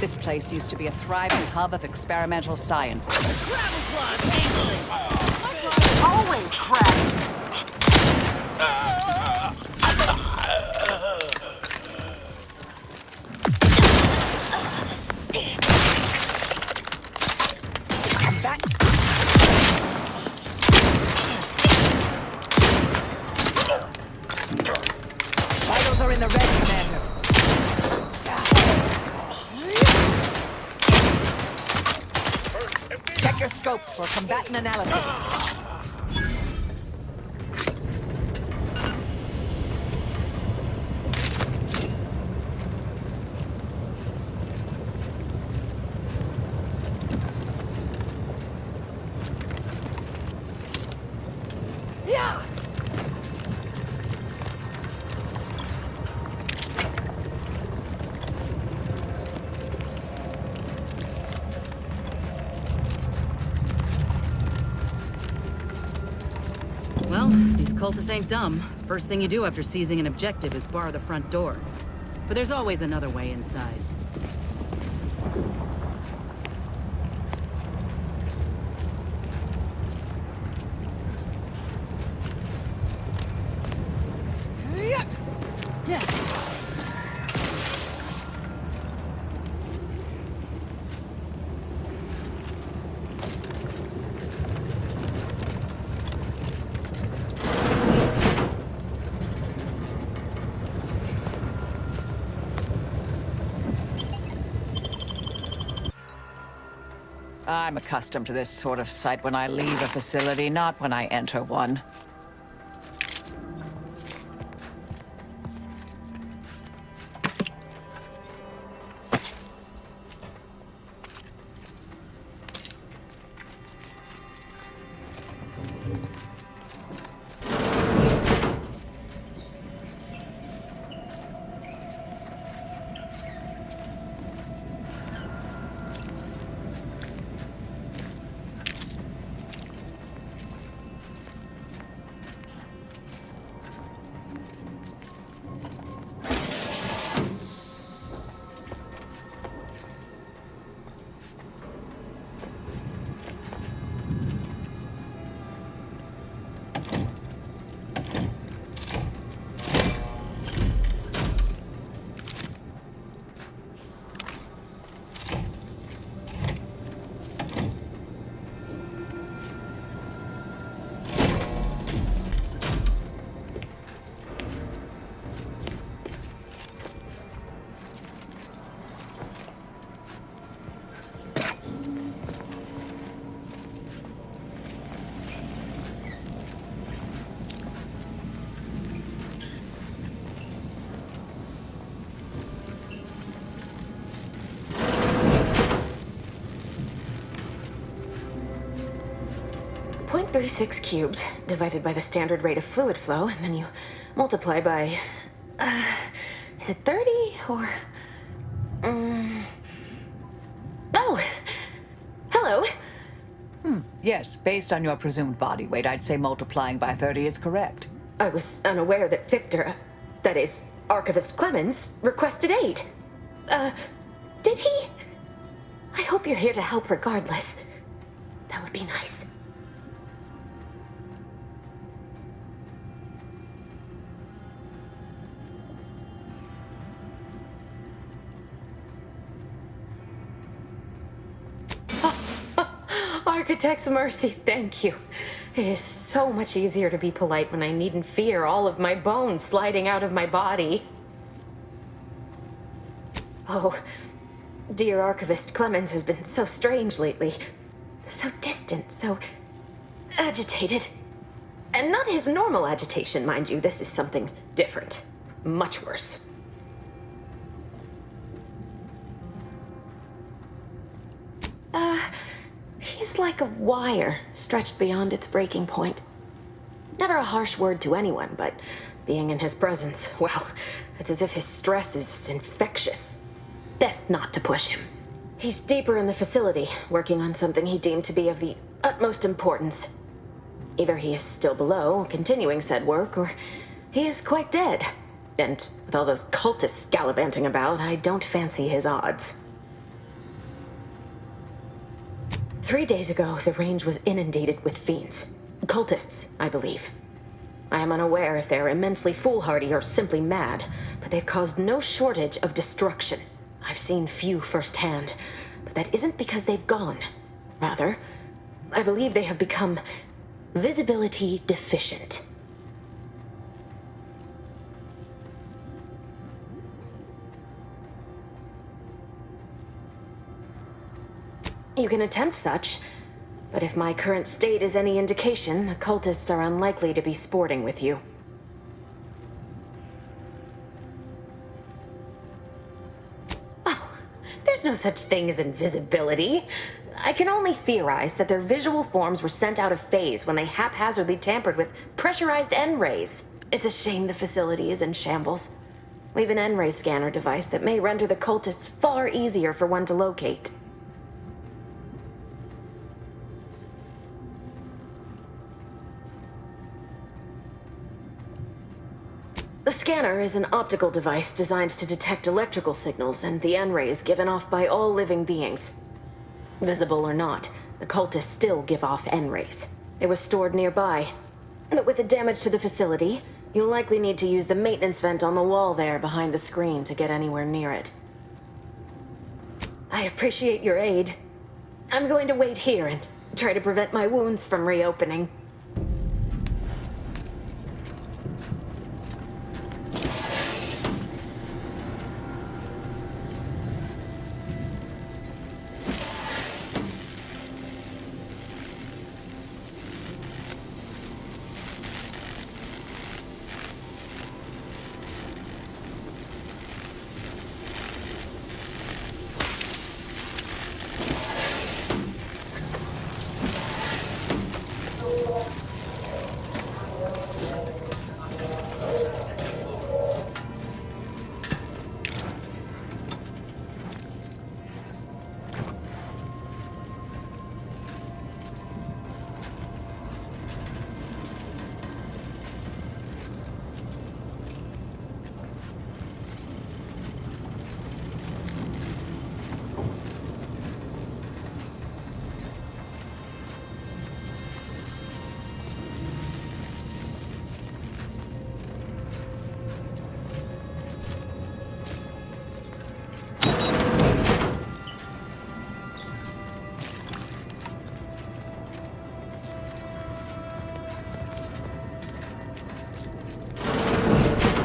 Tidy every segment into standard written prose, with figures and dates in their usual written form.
This place used to be a thriving hub of experimental science. Always crap. Back. Vitals are in the red, Commander. Check your scope for combatant analysis. Well, these cultists ain't dumb. First thing you do after seizing an objective is bar the front door. But there's always another way inside. Yeah. I'm accustomed to this sort of sight when I leave a facility, not when I enter one. .36 cubed divided by the standard rate of fluid flow, and then you multiply by, is it 30 or, oh, hello. Yes, based on your presumed body weight, I'd say multiplying by 30 is correct. I was unaware that Victor, that is, Archivist Clemens, requested aid. Did he? I hope you're here to help regardless. That would be nice. Architect's mercy, thank you. It is so much easier to be polite when I needn't fear all of my bones sliding out of my body. Oh, dear Archivist Clemens has been so strange lately. So distant, so agitated. And not his normal agitation, mind you. This is something different. Much worse. He's like a wire stretched beyond its breaking point. Never a harsh word to anyone, but being in his presence, well, it's as if his stress is infectious. Best not to push him. He's deeper in the facility, working on something he deemed to be of the utmost importance. Either he is still below, continuing said work, or he is quite dead. And with all those cultists gallivanting about, I don't fancy his odds. 3 days ago, the range was inundated with fiends. Cultists, I believe. I am unaware if they're immensely foolhardy or simply mad, but they've caused no shortage of destruction. I've seen few firsthand, but that isn't because they've gone. Rather, I believe they have become visibility deficient. You can attempt such, but if my current state is any indication, the cultists are unlikely to be sporting with you. Oh, there's no such thing as invisibility. I can only theorize that their visual forms were sent out of phase when they haphazardly tampered with pressurized N-rays. It's a shame the facility is in shambles. We have an N-ray scanner device that may render the cultists far easier for one to locate. The scanner is an optical device designed to detect electrical signals and the N-rays given off by all living beings. Visible or not, the cultists still give off N-rays. It was stored nearby. But with the damage to the facility, you'll likely need to use the maintenance vent on the wall there behind the screen to get anywhere near it. I appreciate your aid. I'm going to wait here and try to prevent my wounds from reopening.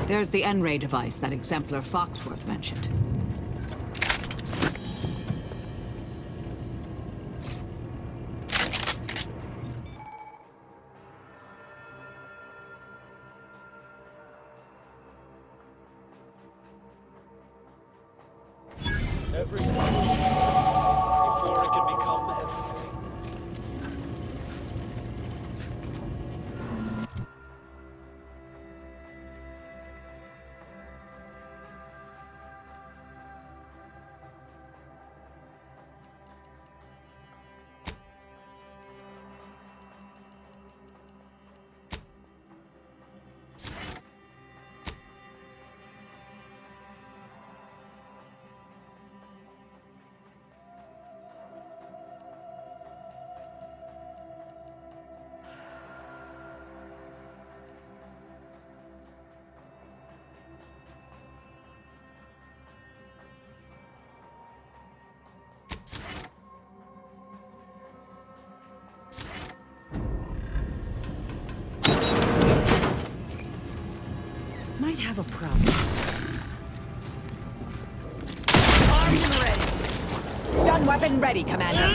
There's the N-ray device that Exemplar Foxworth mentioned. Everything before it can become everything. Might have a problem. Armed and ready. Stun weapon ready, Commander.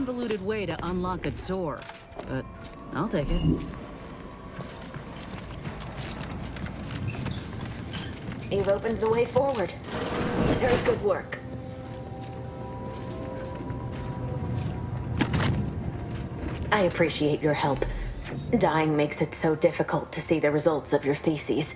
convoluted way to unlock a door, but I'll take it. You've opened the way forward. Very good work. I appreciate your help. Dying makes it so difficult to see the results of your theses.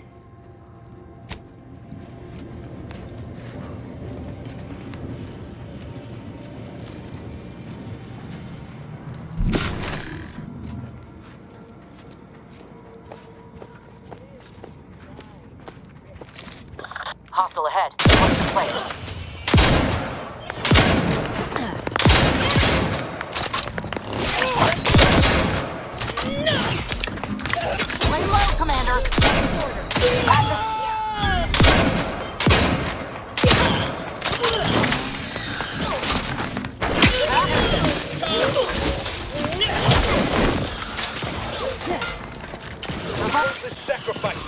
Hostile ahead. What's the place? Lay low, Commander. At the... The sacrifice.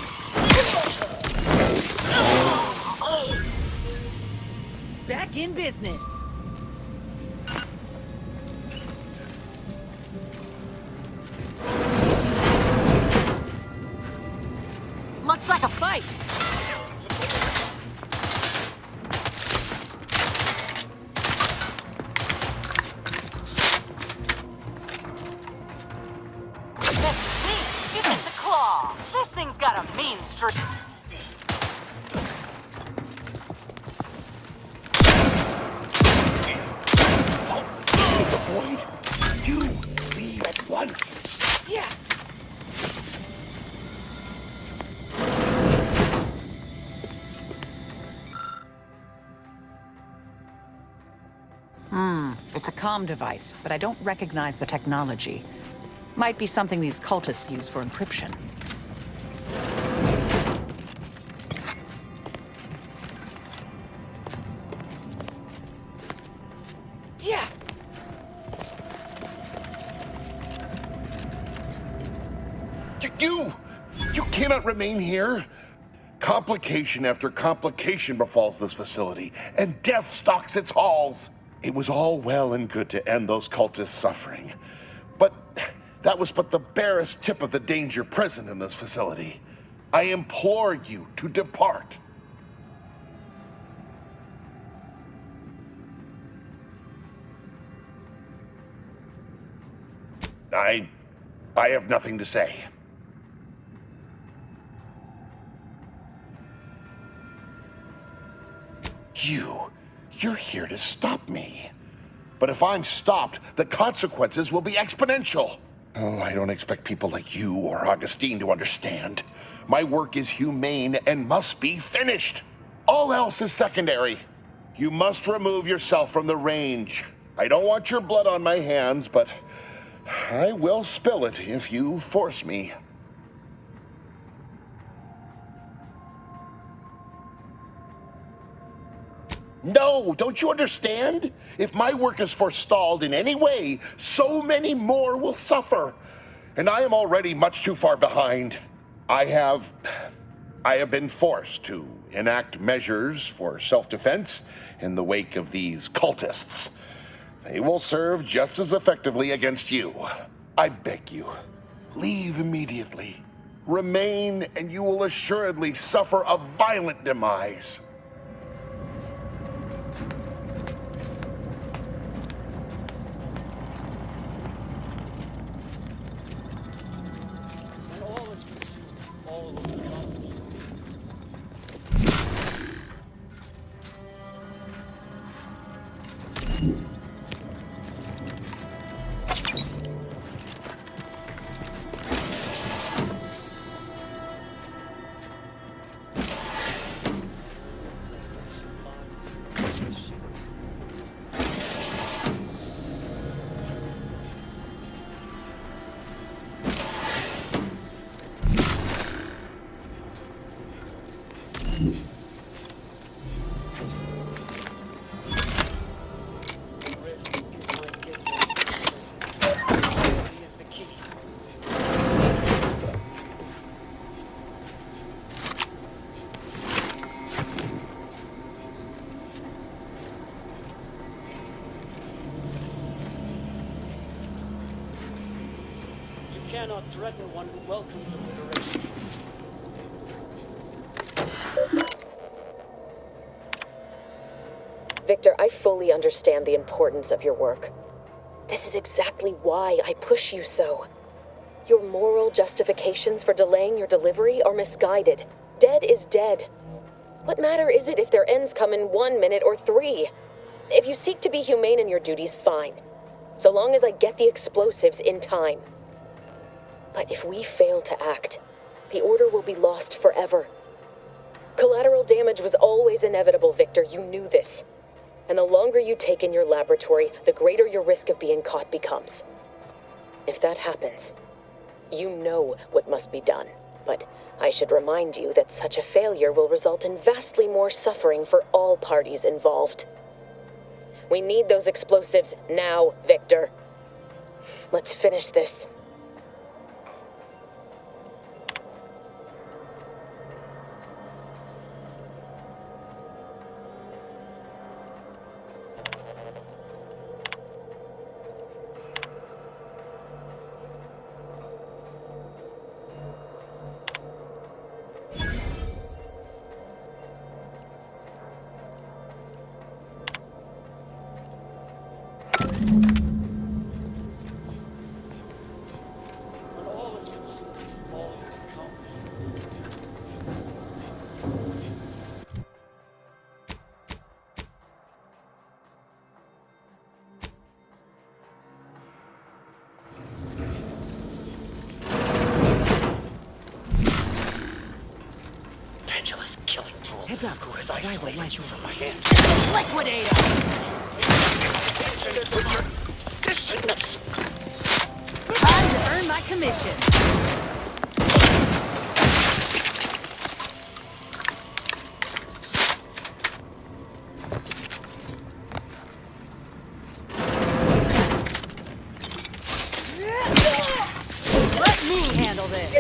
Back in business. Looks like a fight. Give it the claw. This thing's got a mean streak. You leave at once. Yeah. It's a comm device, but I don't recognize the technology. Might be something these cultists use for encryption. Yeah. You cannot remain here. Complication after complication befalls this facility, and death stalks its halls. It was all well and good to end those cultists' suffering, but that was but the barest tip of the danger present in this facility. I implore you to depart. I have nothing to say. You're here to stop me. But if I'm stopped, the consequences will be exponential. Oh, I don't expect people like you or Augustine to understand. My work is humane and must be finished. All else is secondary. You must remove yourself from the range. I don't want your blood on my hands, but I will spill it if you force me. No, don't you understand? If my work is forestalled in any way, so many more will suffer. And I am already much too far behind. I have been forced to enact measures for self-defense in the wake of these cultists. They will serve just as effectively against you. I beg you, leave immediately. Remain, and you will assuredly suffer a violent demise. And all is consumed. All will be accomplished. cannot threaten one who welcomes obliteration. Victor, I fully understand the importance of your work. This is exactly why I push you so. Your moral justifications for delaying your delivery are misguided. Dead is dead. What matter is it if their ends come in 1 minute or 3? If you seek to be humane in your duties, fine. So long as I get the explosives in time. But if we fail to act, the Order will be lost forever. Collateral damage was always inevitable, Victor. You knew this. And the longer you take in your laboratory, the greater your risk of being caught becomes. If that happens, you know what must be done. But I should remind you that such a failure will result in vastly more suffering for all parties involved. We need those explosives now, Victor. Let's finish this. When all is consumed, all is accomplished. Pendulous killing tool. Heads up. Who has isolated you from my hand? Liquidate Time to earn my commission. Let me handle this.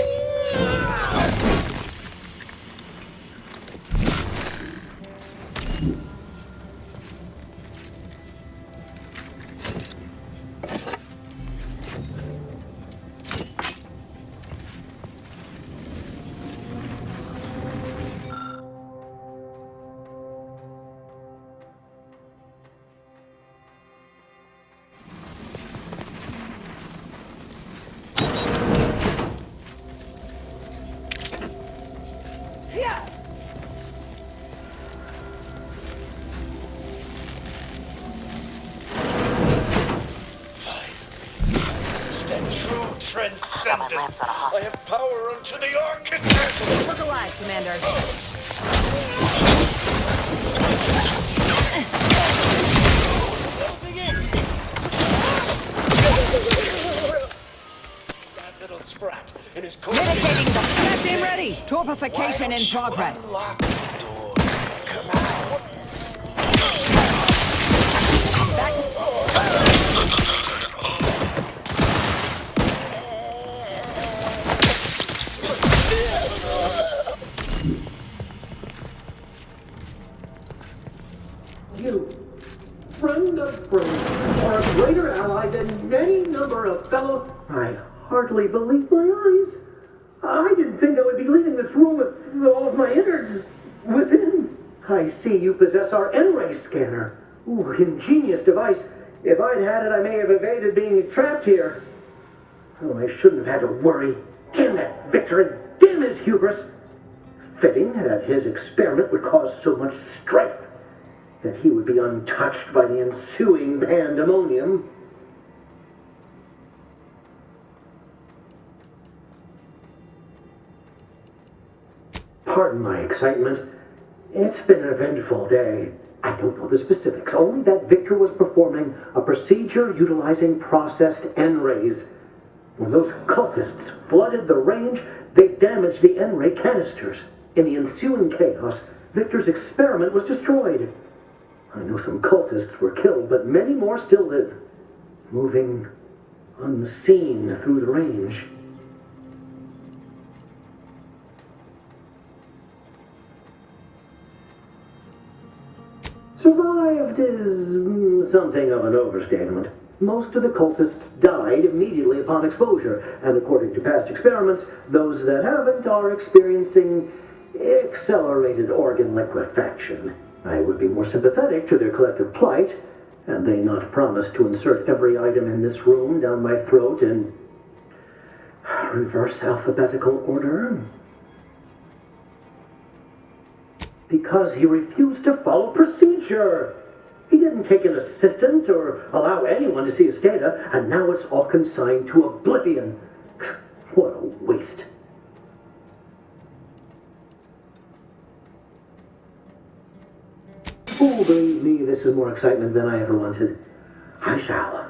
Transcendence. I have power unto the Arcadia. Look alive, Commander. Closing in. That little sprat and his Mitigating the captain ready. Torpification in progress. Unlock the door. Come out. You, friend of friends, are a greater ally than any number of fellow... I hardly believe my eyes. I didn't think I would be leaving this room with all of my innards within. I see you possess our N-ray scanner. Ooh, ingenious device. If I'd had it, I may have evaded being trapped here. Oh, I shouldn't have had to worry. Damn that Victor, and damn his hubris. Fitting that his experiment would cause so much strife that he would be untouched by the ensuing pandemonium. Pardon my excitement. It's been an eventful day. I don't know the specifics, only that Victor was performing a procedure utilizing processed N-rays. When those cultists flooded the range, they damaged the N-ray canisters. In the ensuing chaos, Victor's experiment was destroyed. I know some cultists were killed, but many more still live, moving unseen through the range. Survived is something of an overstatement. Most of the cultists died immediately upon exposure, and according to past experiments, those that haven't are experiencing accelerated organ liquefaction. I would be more sympathetic to their collective plight, and they not promise to insert every item in this room down my throat in reverse alphabetical order. Because he refused to follow procedure. He didn't take an assistant or allow anyone to see his data, and now it's all consigned to oblivion. What a waste. Oh, believe me, this is more excitement than I ever wanted. I shall.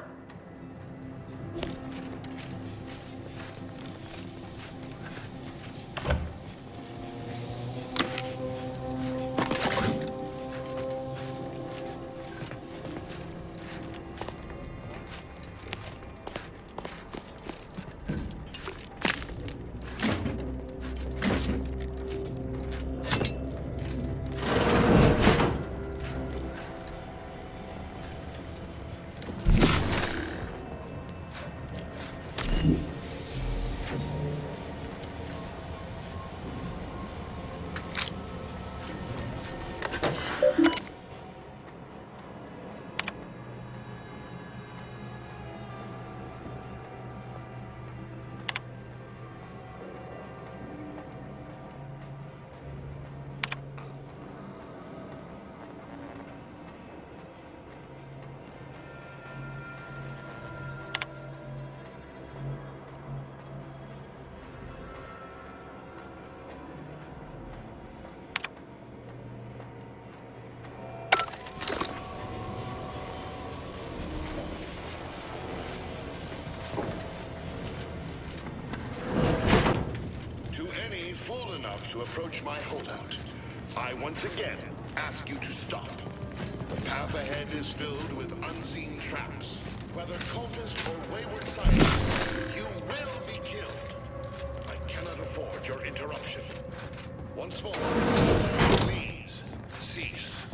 To approach my holdout, I once again ask you to stop. The path ahead is filled with unseen traps. Whether cultist or wayward scientist, you will be killed. I cannot afford your interruption. Once more, please cease.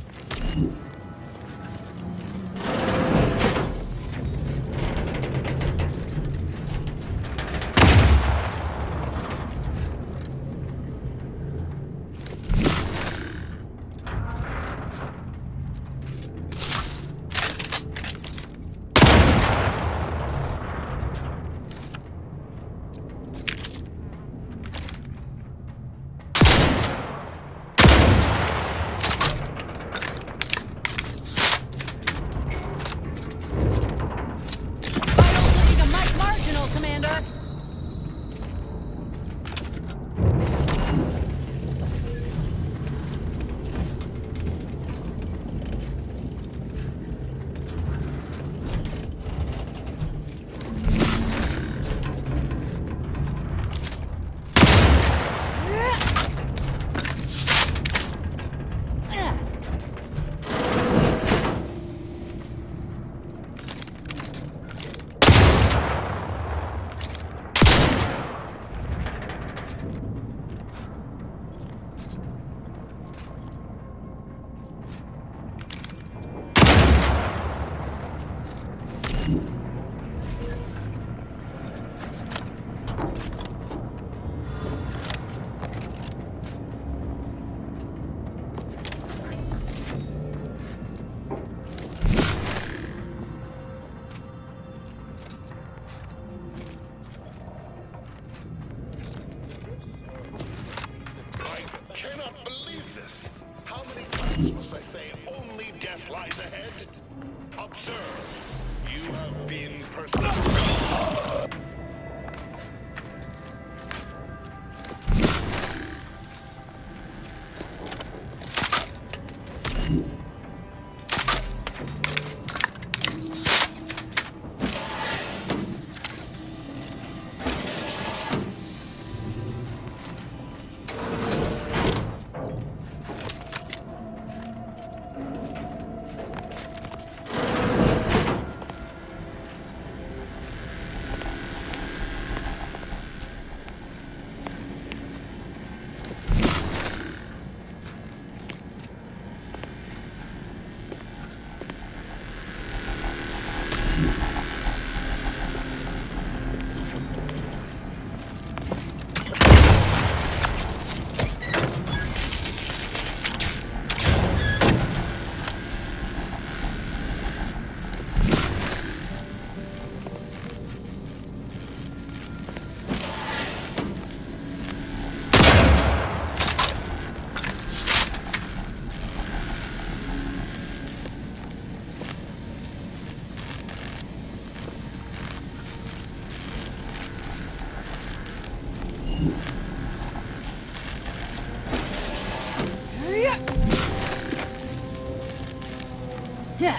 Yeah.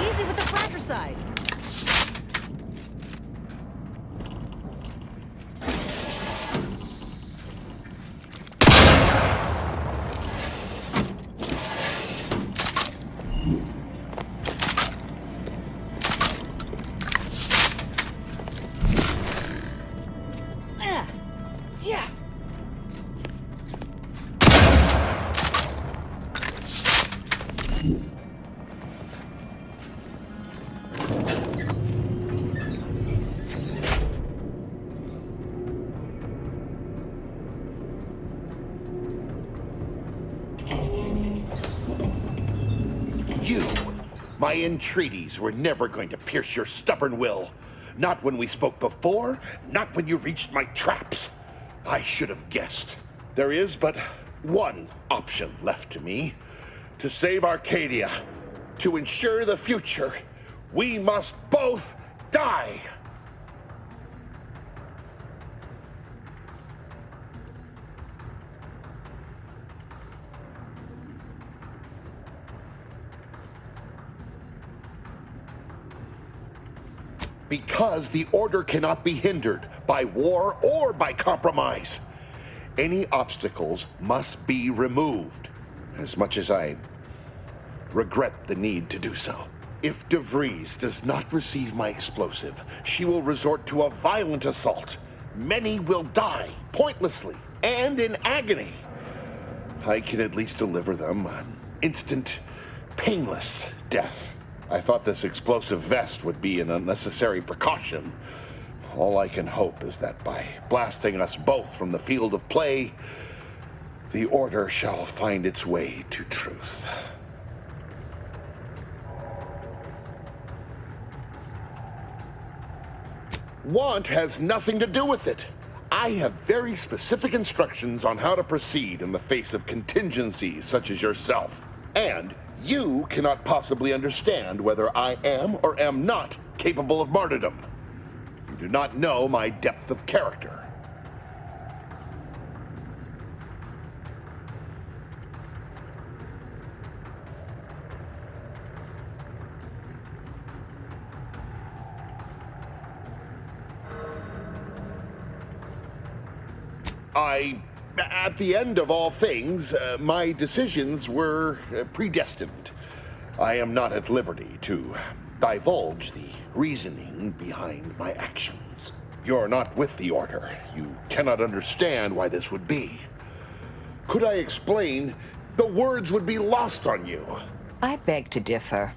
Easy with the fratricide. Yeah. You, my entreaties were never going to pierce your stubborn will. Not when we spoke before, not when you reached my traps. I should have guessed. There is but one option left to me. To save Arcadia, to ensure the future, we must both die. Because the Order cannot be hindered by war or by compromise. Any obstacles must be removed, as much as I regret the need to do so. If Vries does not receive my explosive, she will resort to a violent assault. Many will die, pointlessly, and in agony. I can at least deliver them an instant, painless death. I thought this explosive vest would be an unnecessary precaution. All I can hope is that by blasting us both from the field of play, the Order shall find its way to truth. Want has nothing to do with it. I have very specific instructions on how to proceed in the face of contingencies such as yourself. And you cannot possibly understand whether I am or am not capable of martyrdom. You do not know my depth of character. At the end of all things, my decisions were predestined. I am not at liberty to divulge the reasoning behind my actions. You're not with the Order. You cannot understand why this would be. Could I explain, the words would be lost on you. I beg to differ.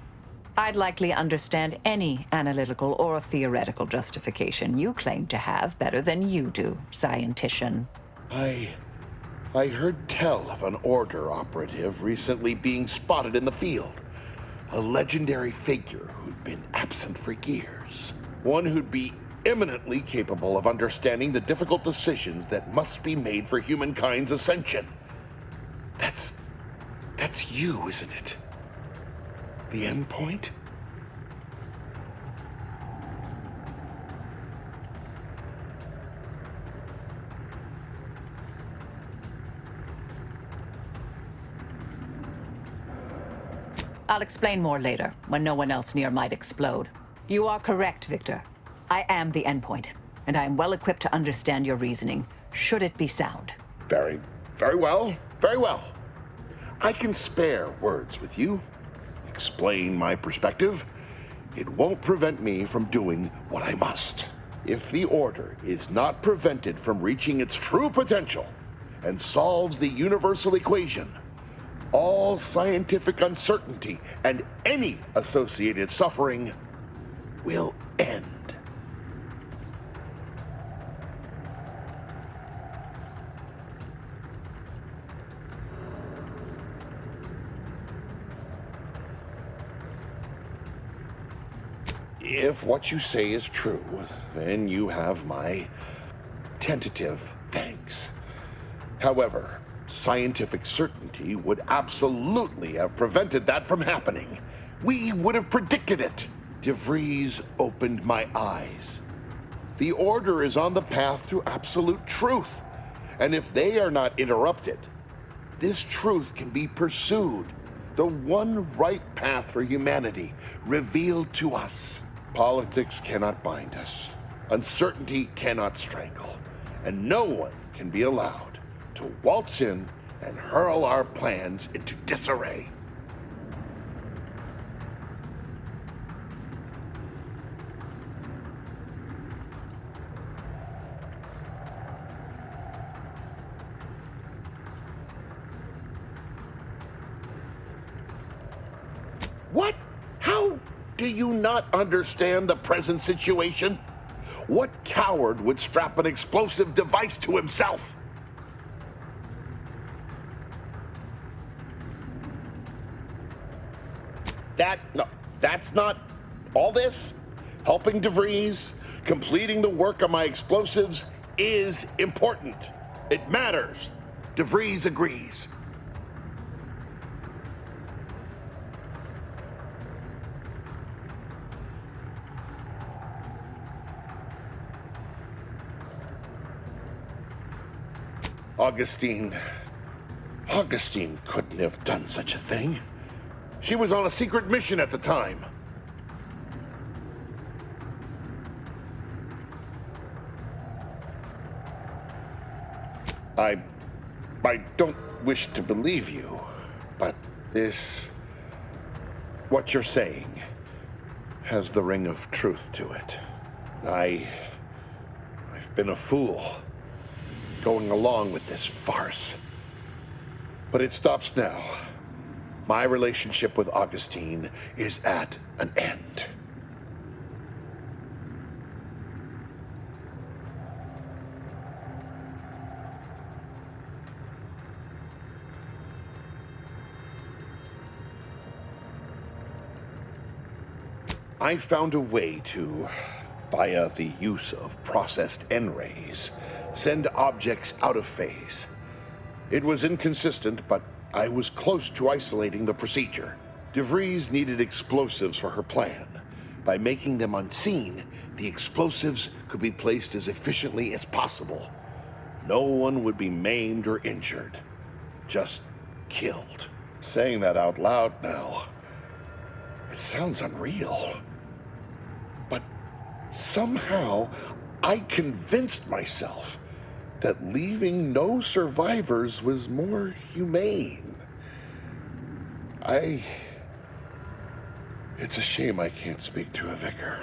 I'd likely understand any analytical or theoretical justification you claim to have better than you do, scientician. I heard tell of an Order operative recently being spotted in the field. A legendary figure who'd been absent for years. One who'd be eminently capable of understanding the difficult decisions that must be made for humankind's ascension. That's you, isn't it? The end point? I'll explain more later, when no one else near might explode. You are correct, Victor. I am the endpoint, and I am well equipped to understand your reasoning, should it be sound. Very well, very well. I can spare words with you, explain my perspective. It won't prevent me from doing what I must. If the Order is not prevented from reaching its true potential and solves the universal equation, all scientific uncertainty and any associated suffering will end. If what you say is true, then you have my tentative thanks. However, scientific certainty would absolutely have prevented that from happening. We would have predicted it. De Vries opened my eyes. The Order is on the path to absolute truth. And if they are not interrupted, this truth can be pursued. The one right path for humanity revealed to us. Politics cannot bind us. Uncertainty cannot strangle. And no one can be allowed to waltz in and hurl our plans into disarray. What? How do you not understand the present situation? What coward would strap an explosive device to himself? That's not all this. Helping De Vries, completing the work on my explosives is important. It matters. De Vries agrees. Augustine couldn't have done such a thing. She was on a secret mission at the time. I don't wish to believe you, but what you're saying has the ring of truth to it. I've been a fool going along with this farce. But it stops now. My relationship with Augustine is at an end. I found a way to, via the use of processed N-rays, send objects out of phase. It was inconsistent, but I was close to isolating the procedure. De Vries needed explosives for her plan. By making them unseen, the explosives could be placed as efficiently as possible. No one would be maimed or injured, just killed. Saying that out loud now, it sounds unreal. But somehow, I convinced myself that leaving no survivors was more humane. It's a shame I can't speak to a vicar.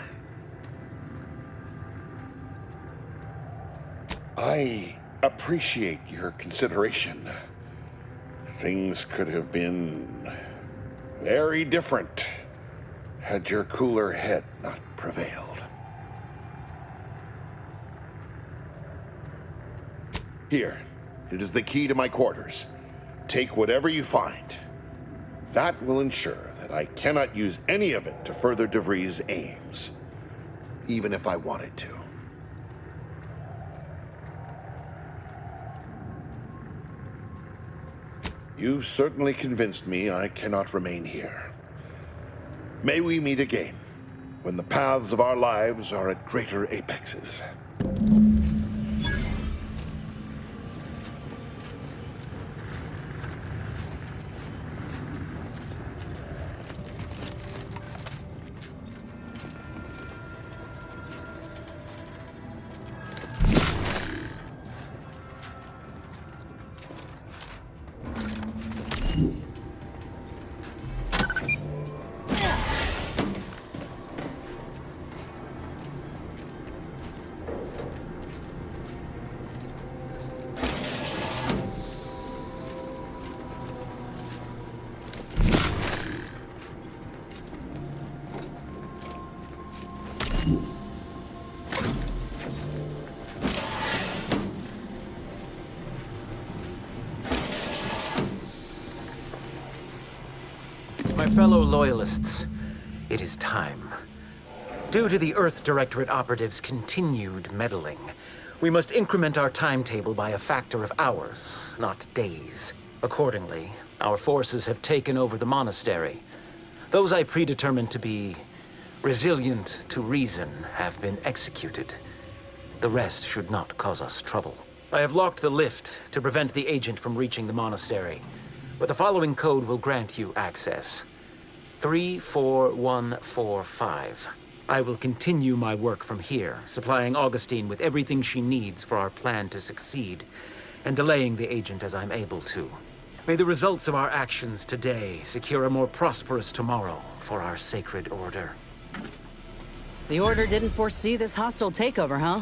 I appreciate your consideration. Things could have been very different had your cooler head not prevailed. Here, it is the key to my quarters. Take whatever you find. That will ensure that I cannot use any of it to further De Vries' aims, even if I wanted to. You've certainly convinced me I cannot remain here. May we meet again, when the paths of our lives are at greater apexes. My fellow loyalists, it is time. Due to the Earth Directorate operatives' continued meddling, we must increment our timetable by a factor of hours, not days. Accordingly, our forces have taken over the monastery. Those I predetermined to be resilient to reason have been executed. The rest should not cause us trouble. I have locked the lift to prevent the agent from reaching the monastery, but the following code will grant you access. 34145. I will continue my work from here, supplying Augustine with everything she needs for our plan to succeed, and delaying the agent as I'm able to. May the results of our actions today secure a more prosperous tomorrow for our sacred order. The Order didn't foresee this hostile takeover, huh?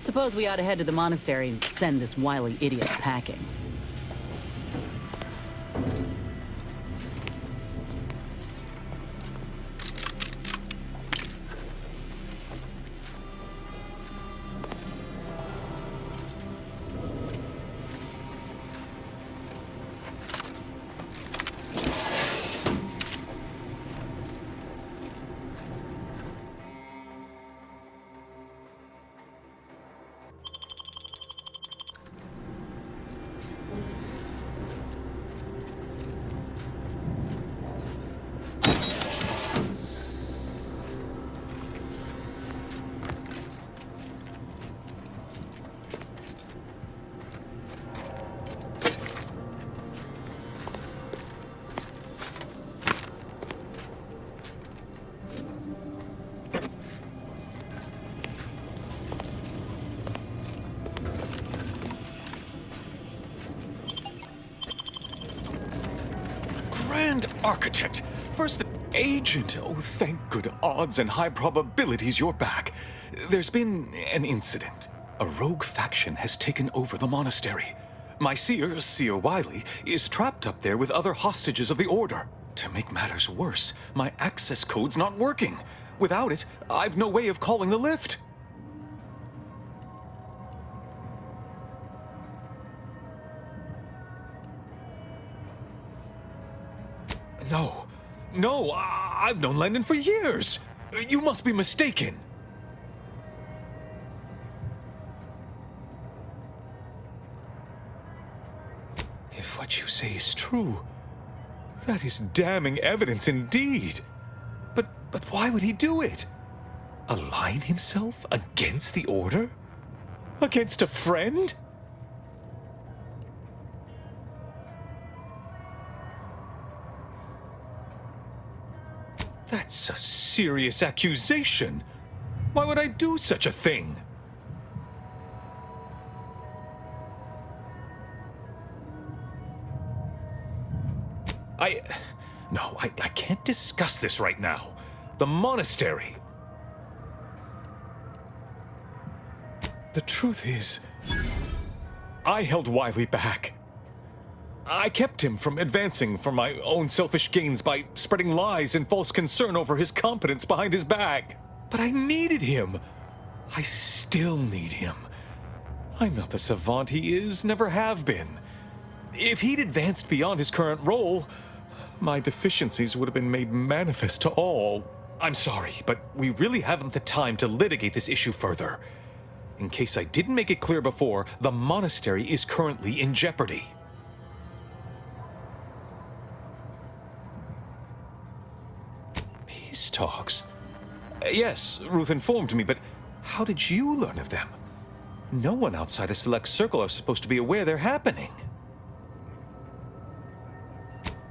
Suppose we ought to head to the monastery and send this wily idiot packing. Grand Architect! First Agent! Oh, thank good odds and high probabilities you're back. There's been an incident. A rogue faction has taken over the monastery. My seer, Seer Wiley, is trapped up there with other hostages of the Order. To make matters worse, my access code's not working. Without it, I've no way of calling the lift. No, I've known Landon for years. You must be mistaken. If what you say is true, that is damning evidence indeed. But why would he do it? Align himself against the Order? Against a friend? That's a serious accusation. Why would I do such a thing? No, I can't discuss this right now. The monastery. The truth is, I held Wiley back. I kept him from advancing for my own selfish gains by spreading lies and false concern over his competence behind his back. But I needed him. I still need him. I'm not the savant he is, never have been. If he'd advanced beyond his current role, my deficiencies would have been made manifest to all. I'm sorry, but we really haven't the time to litigate this issue further. In case I didn't make it clear before, the monastery is currently in jeopardy. Peace talks? Yes, Ruth informed me, but how did you learn of them? No one outside a select circle are supposed to be aware they're happening.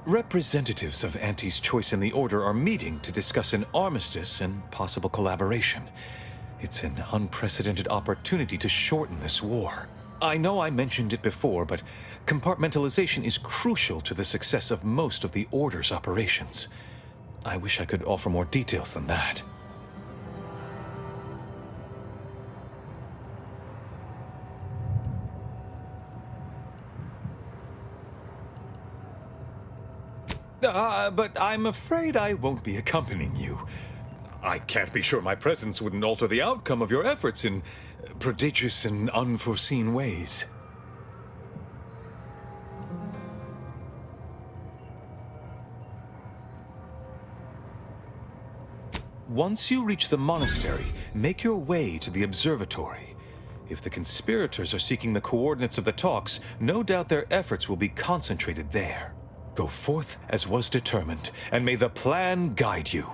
Representatives of Auntie's Choice and the Order are meeting to discuss an armistice and possible collaboration. It's an unprecedented opportunity to shorten this war. I know I mentioned it before, but compartmentalization is crucial to the success of most of the Order's operations. I wish I could offer more details than that. But I'm afraid I won't be accompanying you. I can't be sure my presence wouldn't alter the outcome of your efforts in prodigious and unforeseen ways. Once you reach the monastery, make your way to the observatory. If the conspirators are seeking the coordinates of the talks, no doubt their efforts will be concentrated there. Go forth as was determined, and may the plan guide you.